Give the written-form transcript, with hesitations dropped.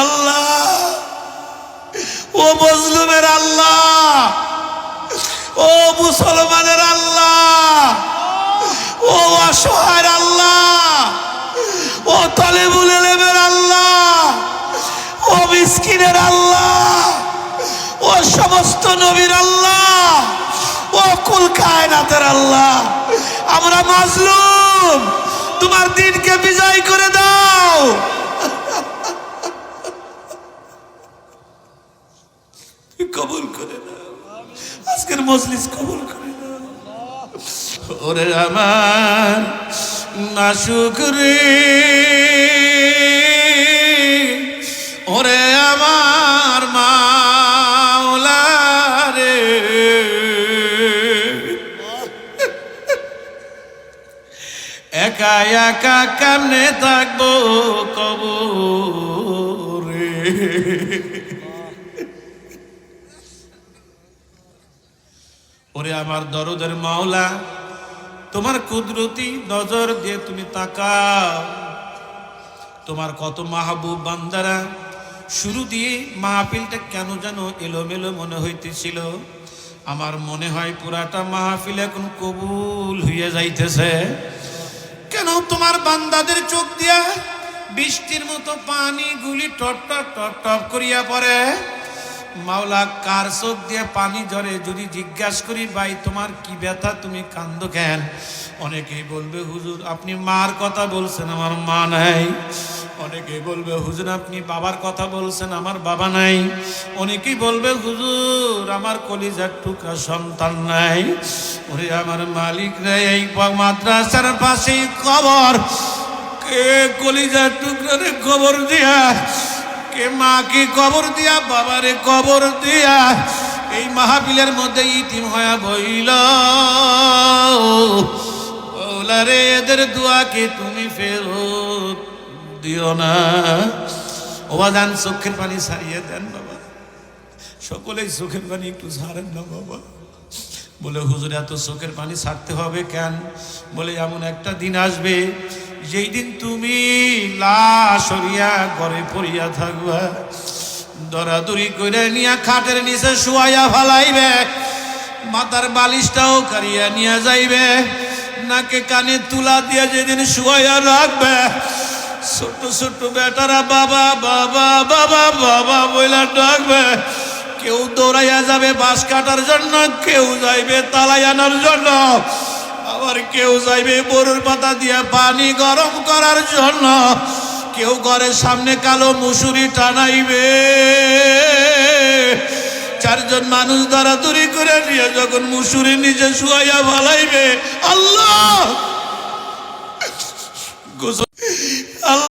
আল্লাহ, ও মজলুমের আল্লাহ, ও মুসলমানের আল্লাহ, ও অসহায়ের আল্লাহ, ও তালেবুল ইলমের আল্লাহ, ও মিসকিনের আল্লাহ, ও সমস্ত নবীর আল্লাহ, ও কুল কায়নাতের আল্লাহ, আমরা মাজলুম, তোমার দিনকে বিজয় করে দাও। কবুল করে দাও, আজকের মজলিস কবুল করে দাও। ওরে আমার নাশুকরি, ওরে আমার মাওলা রে, একা একা কেমনে থাকবো কবরে। ওরে আমার দরদের মাওলা, তোমার কুদরতি নজর দিয়ে তুমি তাকাও। তোমার কত মাহবুব বান্দারা, শুরু দিয়ে মাহফিলটা কেন যেন এলোমেলো মনে হইতেছিল। আমার মনে হয় পুরাটা মাহফিল এখন কবুল হইয়া যাইতেছে। কেন তোমার বান্দাদের চোখ দিয়া বৃষ্টির মতো পানি গুলি টপ টপ টপ টপ করিয়া পড়ে। মাওলা, কার চোখ দিয়ে পানি ঝরে যদি জিজ্ঞাসা করি, ভাই তোমার কি ব্যথা, তুমি কান্দো কেন? অনেকেই বলবে হুজুর আপনি মার কথা বলছেন, আমার মা নাই। অনেকেই বলবে হুজুর আপনি বাবার কথা বলছেন, আমার বাবা নাই। অনেকেই বলবে হুজুর আমার কলিজার টুকরা সন্তান নাই। ওরে আমার মালিক রে, এই মাদ্রাসার পাশেই কবর, কে কলিজার টুকরা রে কবর দিয়া, কে মাকে কবর দিয়া, বাবারে কবর দিয়া এই মাহফিলের মধ্যে ইতিম হয়ে বইল। ওলা রে, এদের দোয়াকে তুমি ফেরত দিও না। ওবাজান চোখের পানি ছাড়িয়ে দেন বাবা, সকলেই চোখের পানি একটু ছাড়েন না বাবা। বলে হুজুর এত চোখের পানি ছাড়তে হবে কেন? বলে এমন একটা দিন আসবে যেই দিন তুমি লাশ হইয়া ঘরে পড়িয়া থাকবা, দরাদরি করে নিয়া খাটের নিচে শুয়াইয়া ফালাইবে, মাথার বালিশটাও কারিয়া নিয়ে যাইবে, নাকে কানে তুলা দিয়ে যেদিন শুয়াইয়া রাখবে, ছোট্ট ছোট্ট বেটারা বাবা বাবা বাবা বাবা বইলা ডাকবে। কেউ দৌড়াইয়া যাবে বাঁশ কাটার জন্য, কেউ যাইবে তালাই আনার জন্য, আবার কেউ যাইবে বরুর পাতা দিয়ে পানি গরম করার জন্য, কেউ ঘরের সামনে কালো মুসুরি টানাইবে। চারজন মানুষ দরাদরি করে নিয়ে যখন মুসুরি নিচে শুয়াইয়া ফালাইবে, আল্লাহ